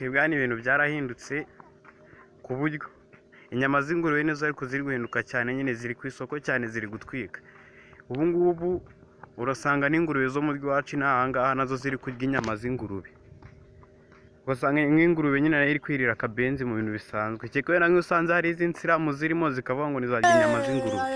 twebwe hano ibintu byarahindutse ku buryo inyama z'ingurube nizo ariko ziri guhinduka cyane, nyine ziri ku isoko cyane, ziri gutwika. Ubu ngubu urasanga n'ingurube zo mu rwacu n'aha ngaha nazo ziri kurya inyama z'ingurube, ugasanga nk'ingurube nyine nayo iri kwirira akabenzi mu bintu bisanzwe. Cyekwe na nk'iyo usanze hari izindi nsiramu zirimo zikavuga ngo nizarya inyama z'ingurube.